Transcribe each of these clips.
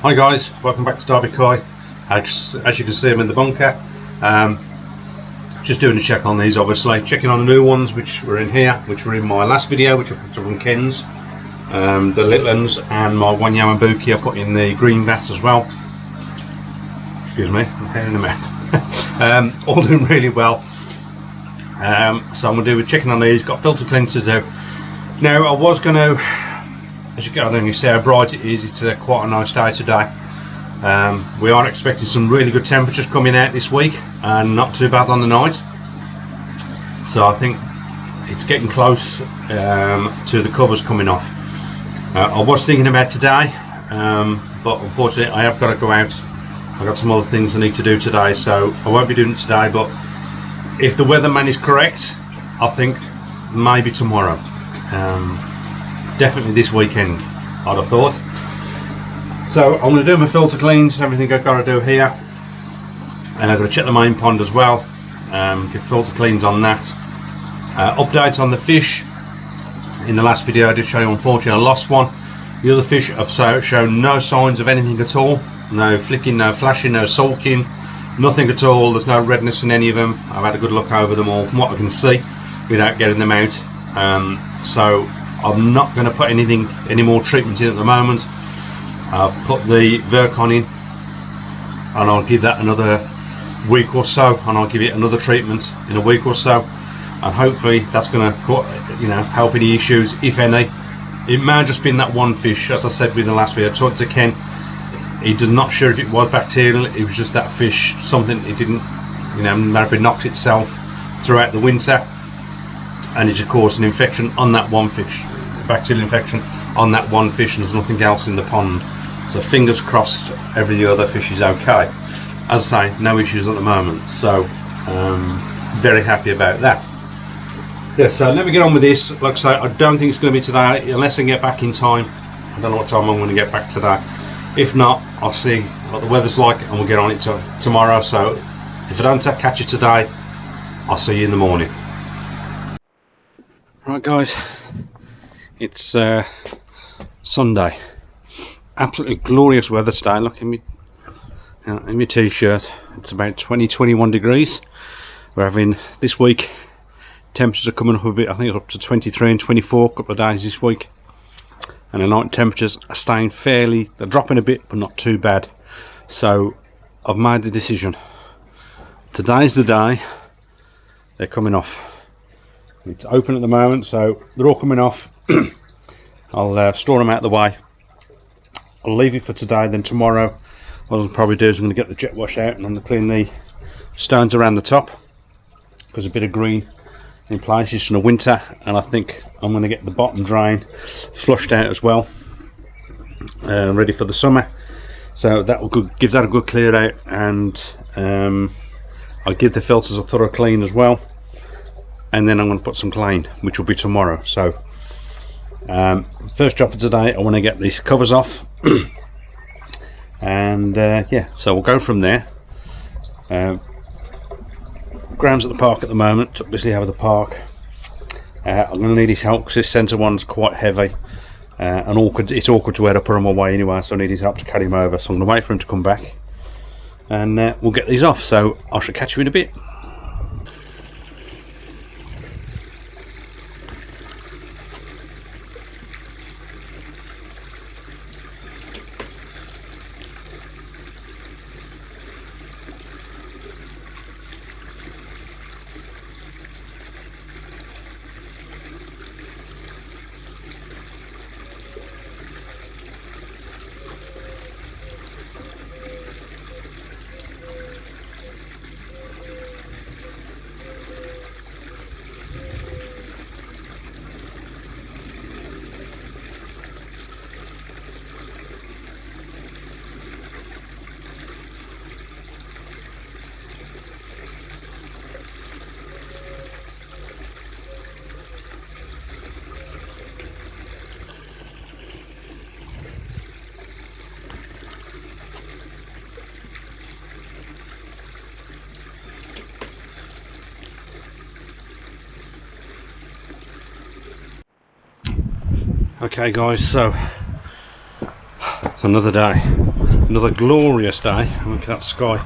Hi guys, welcome back to Derby Koi. As you can see, I'm in the bunker. Just doing a check on these, obviously. Checking on the new ones which were in here, which were in my last video, which I put from Ken's. The little ones and my one Yamabuki I put in the green vats as well. Excuse me, I'm hearing them out. All doing really well. So I'm going to do a checking on these. Got filter cleansers out. Now I was going to, as you can only see how bright it is, it's quite a nice day today. We are expecting some really good temperatures coming out this week and not too bad on the night. So I think it's getting close to the covers coming off. I was thinking about today, but unfortunately I have got to go out. I've got some other things I need to do today, so I won't be doing it today, but if the weatherman is correct, I think maybe tomorrow. Definitely this weekend, I'd have thought. So I'm going to do my filter cleans and everything I've got to do here. And I'm going to check the main pond as well. Get filter cleans on that. Updates on the fish. In the last video I did show you, unfortunately I lost one. The other fish have shown no signs of anything at all. No flicking, no flashing, no sulking. Nothing at all. There's no redness in any of them. I've had a good look over them all from what I can see without getting them out. So I'm not going to put any more treatment in at the moment. I'll put the Virkon in and I'll give that another week or so, and I'll give it another treatment in a week or so, and hopefully that's going to help any issues, if any. It may have just been that one fish, as I said with the last video. I talked to Ken, he was not sure if it was bacterial, it was just that fish, something it didn't, maybe knocked itself throughout the winter, and it just caused an infection on that one fish, a bacterial infection on that one fish, and there's nothing else in the pond. So fingers crossed every other fish is okay. As I say, no issues at the moment, so very happy about that. Yeah, so let me get on with this. Like I say, I don't think it's going to be today unless I get back in time. I don't know what time I'm going to get back today. If not, I'll see what the weather's like and we'll get on it tomorrow. So if I don't catch you today, I'll see you in the morning. Right guys, it's Sunday. Absolutely glorious weather today. Look in my t-shirt. It's about 20-21 degrees. We're having this week, temperatures are coming up a bit. I think it's up to 23 and 24 a couple of days this week, and the night temperatures are staying they're dropping a bit but not too bad. So I've made the decision, today's the day they're coming off. It's open at the moment, so they're all coming off. I'll store them out of the way. I'll leave it for today, then tomorrow what I'll probably do is I'm going to get the jet wash out and I'm going to clean the stones around the top, because a bit of green in places from the winter, and I think I'm going to get the bottom drain flushed out as well, ready for the summer. So that will give that a good clear out, and I'll give the filters a thorough clean as well, and then I'm going to put some clean, which will be tomorrow. So first job for today, I want to get these covers off. And yeah, so we'll go from there. Graham's at the park at the moment, took Bisley out of the park. I'm going to need his help because this centre one's quite heavy and awkward. It's awkward to wear to put him away anyway, so I need his help to carry him over. So I'm going to wait for him to come back and we'll get these off. So I shall catch you in a bit. Okay guys, so it's another day. Another glorious day. Look at that sky,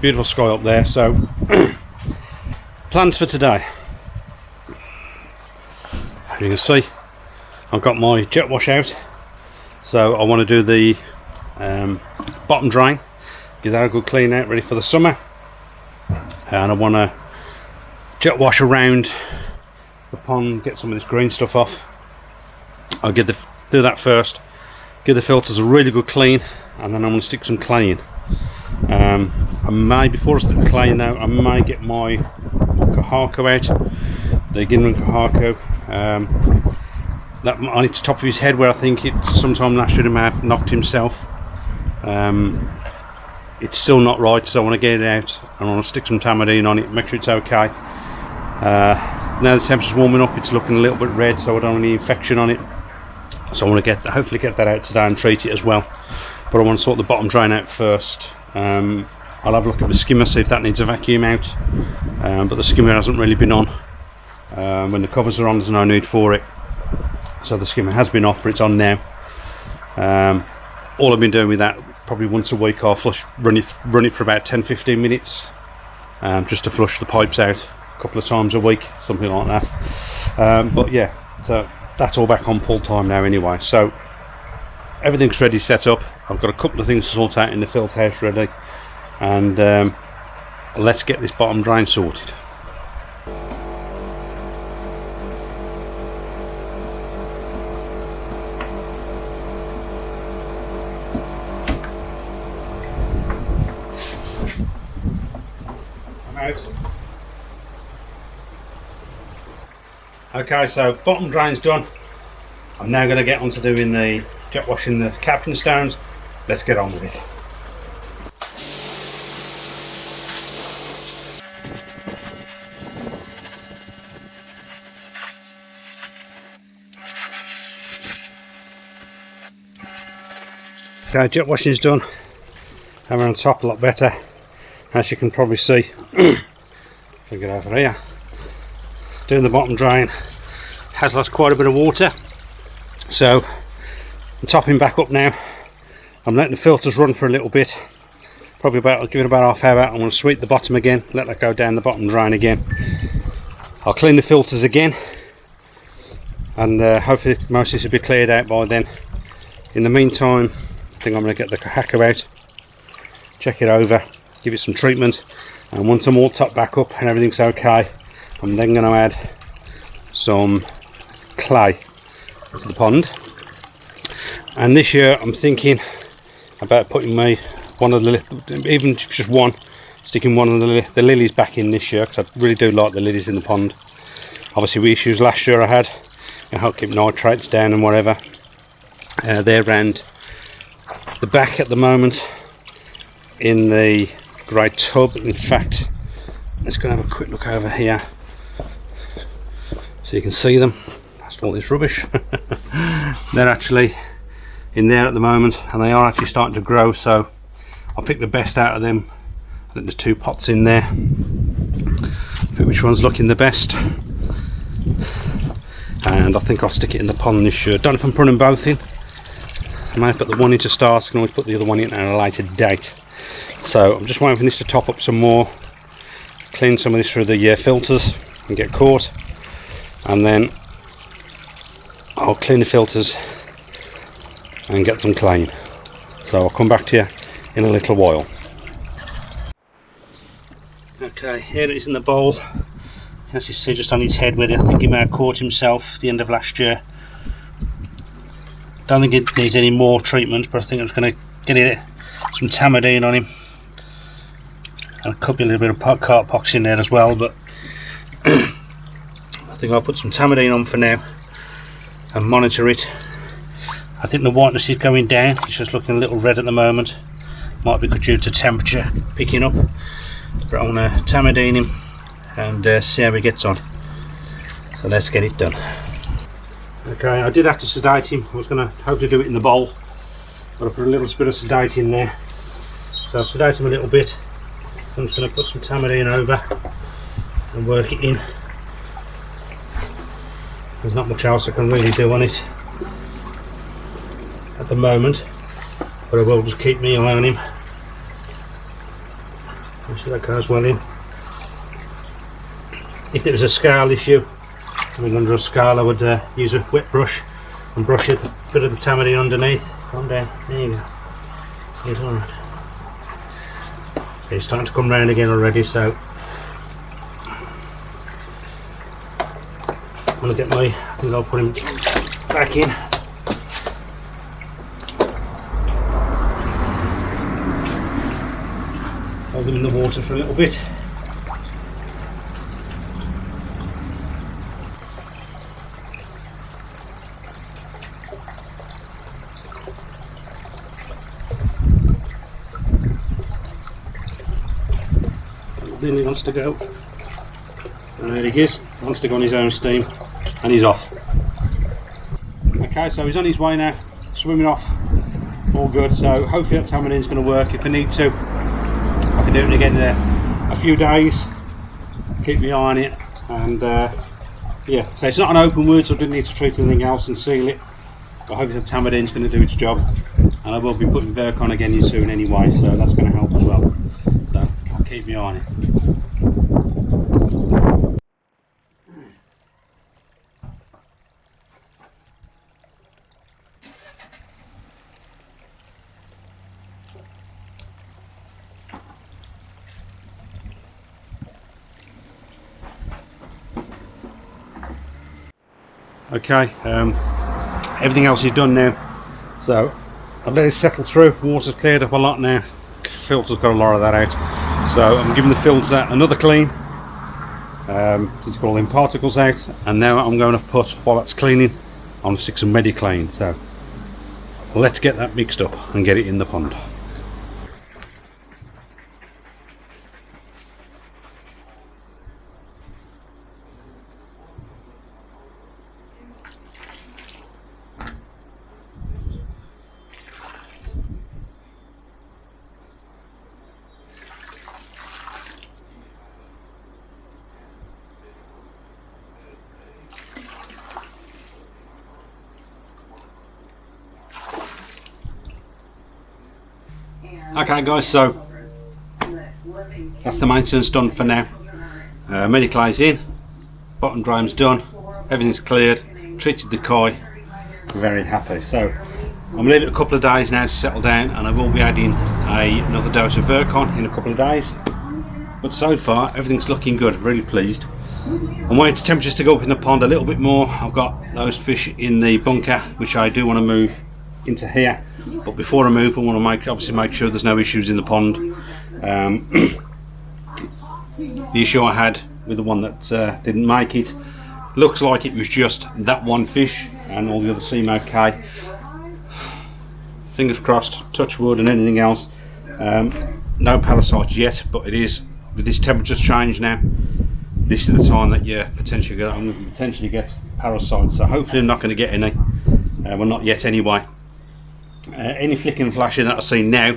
beautiful sky up there. So plans for today, as you can see, I've got my jet wash out, so I want to do the bottom drain, give that a good clean out, ready for the summer. And I want to jet wash around the pond, get some of this green stuff off. I'll do that first, give the filters a really good clean, and then I'm going to stick some clay in. I may, before I stick the clay in though, I may get my Kahako out, the Ginran Kahako, that on its top of his head, where I think it sometime last year he may have knocked himself. It's still not right, so I want to get it out. I want to stick some Tamadine on it, make sure it's okay. Now the temperature's warming up, it's looking a little bit red, so I don't want any infection on it. So I want to hopefully get that out today and treat it as well. But I want to sort the bottom drain out first. I'll have a look at the skimmer, see if that needs a vacuum out. But the skimmer hasn't really been on. When the covers are on, there's no need for it. So the skimmer has been off, but it's on now. All I've been doing with that, probably once a week, I'll run it for about 10-15 minutes, just to flush the pipes out a couple of times a week, something like that. But yeah, so that's all back on full time now anyway. So everything's ready, set up. I've got a couple of things to sort out in the filter house ready, and let's get this bottom drain sorted. Okay, so bottom drain's done. I'm now going to get on to doing the jet washing the captain stones. Let's get on with it. Okay, jet washing's done. Hammer on top a lot better, as you can probably see. If I get over here, doing the bottom drain has lost quite a bit of water, so I'm topping back up now. I'm letting the filters run for a little bit, probably I'll give it about half hour. I'm going to sweep the bottom again, let that go down the bottom drain again. I'll clean the filters again, and hopefully most of this will be cleared out by then. In the meantime, I think I'm going to get the Kahako out, check it over, give it some treatment, and once I'm all topped back up and everything's okay, I'm then going to add some clay to the pond. And this year I'm thinking about putting one of the, even just one, sticking one of the lilies back in this year, because I really do like the lilies in the pond. Obviously with issues last year I had, help keep nitrates down and whatever. They're around the back at the moment in the grey tub. In fact, let's go and have a quick look over here so you can see them. That's all this rubbish. They're actually in there at the moment, and they are actually starting to grow, so I'll pick the best out of them. I think there's 2 pots in there. Pick which one's looking the best, and I think I'll stick it in the pond this year. Don't know if I'm putting them both in. I might put the one in to start, I can always put the other one in at a later date. So I'm just waiting for this to top up some more, clean some of this through the filters and get caught, and then I'll clean the filters and get them clean. So I'll come back to you in a little while. Okay, here it is in the bowl. As you see, just on his head where I think he may have caught himself at the end of last year. Don't think it needs any more treatment, but I think I'm just going to get some Tamadine on him, and it could be a little bit of cart pox in there as well, but I think I'll put some Tamadine on for now and monitor it. I think the whiteness is going down, it's just looking a little red at the moment. Might be due to temperature picking up, but I want to Tamadine him and see how he gets on. So let's get it done. Okay, I did have to sedate him. I was going to hope to do it in the bowl, but I put a little bit of sedate in there. So I'll sedate him a little bit. I'm just going to put some Tamadine over and work it in. There's not much else I can really do on it at the moment. but I will just keep my eye on him. You see that goes well in. If it was a scale issue, coming under a scale, I would use a wet brush and brush it, a bit of the tamarind underneath. Come down, there you go. He's alright. So he's starting to come round again already, so I'm going to get I think I'll put him back in. Hold him in the water for a little bit. Then he wants to go. And there he is. He wants to go on his own steam, and he's off. Okay, so he's on his way now, swimming off. All good. So hopefully that tamarin's going to work. If I need to, I can do it again in a few days. Keep my eye on it, and yeah. So it's not an open wound, so I didn't need to treat anything else and seal it. But hopefully the tamarin's going to do its job, and I will be putting Virkon again in soon anyway, so that's going to help as well. So I'll keep my eye on it. Okay, everything else is done now, so I've let it settle through. Water's cleared up a lot now, filter's got a lot of that out, so I'm giving the filter another clean, it's got all them particles out, and now I'm going to put, while that's cleaning, I'm going to stick some Mediclane. So let's get that mixed up and get it in the pond. Okay guys, so that's the maintenance done for now. Mediclane's in, bottom drain's done, everything's cleared, treated the koi, very happy. So I'm going to leave it a couple of days now to settle down, and I will be adding another dose of Virkon in a couple of days. But so far everything's looking good, really pleased. I'm waiting for temperatures to go up in the pond a little bit more. I've got those fish in the bunker which I do want to move into here, but before I move I want to obviously make sure there's no issues in the pond. The issue I had with the one that didn't make it, looks like it was just that one fish, and all the others seem okay. Fingers crossed, touch wood, and anything else. No parasites yet, but it is, with this temperature's change now, this is the time that I'm going to potentially get parasites. So hopefully I'm not going to get any. Well, not yet anyway. Any flicking and flashing that I see now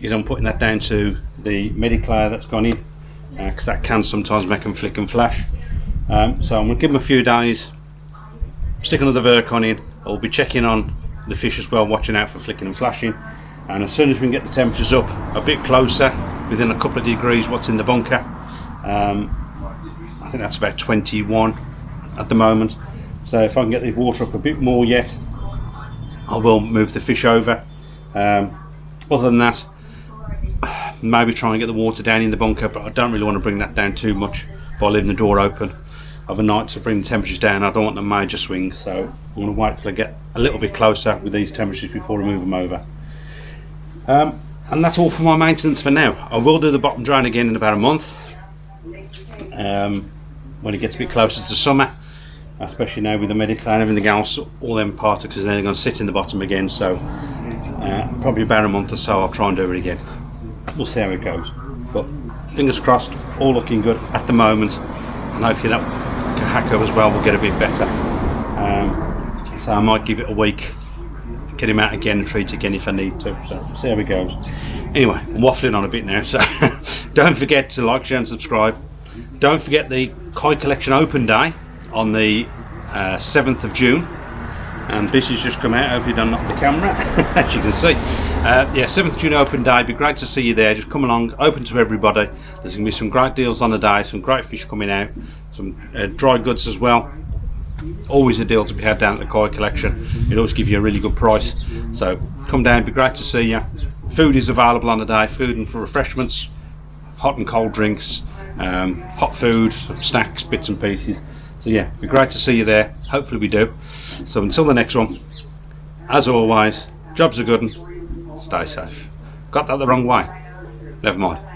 is I'm putting that down to the Mediclane that's gone in, because that can sometimes make them flick and flash. So I'm going to give them a few days, stick another Virkon in. I'll be checking on the fish as well, watching out for flicking and flashing, and as soon as we can get the temperatures up a bit closer, within a couple of degrees what's in the bunker, I think that's about 21 at the moment, so if I can get the water up a bit more yet, I will move the fish over. Other than that, maybe try and get the water down in the bunker, but I don't really want to bring that down too much by leaving the door open overnight to bring the temperatures down. I don't want the major swings, so I'm going to wait till I get a little bit closer with these temperatures before I move them over. And that's all for my maintenance for now. I will do the bottom drain again in about a month, when it gets a bit closer to summer, especially now with the Mediclane and everything else. All them particles are then going to sit in the bottom again, so probably about a month or so I'll try and do it again. We'll see how it goes, but fingers crossed, all looking good at the moment, and hopefully that Kahako as well will get a bit better. So I might give it a week, get him out again and treat again if I need to, so see how it goes. Anyway, I'm waffling on a bit now, so don't forget to like, share and subscribe. Don't forget the koi collection open day on the 7th of June. and this has just come out. I hope you don't knock the camera. As you can see, yeah, 7th June open day. It'd be great to see you there. Just come along, open to everybody. There's going to be some great deals on the day, some great fish coming out, some dry goods as well. Always a deal to be had down at the koi collection. It always give you a really good price, so come down, it'd be great to see you. Food is available on the day, food and for refreshments, hot and cold drinks, hot food, snacks, bits and pieces. So yeah, it'd be great to see you there. Hopefully we do. So until the next one, as always, jobs are good and stay safe. Got that the wrong way? Never mind.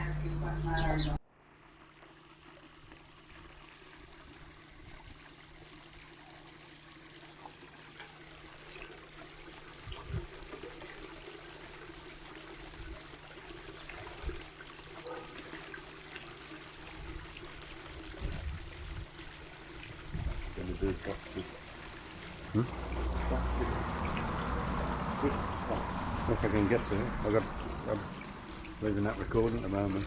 If I can get to it, I'm leaving that recording at the moment.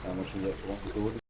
How much is that for one recording?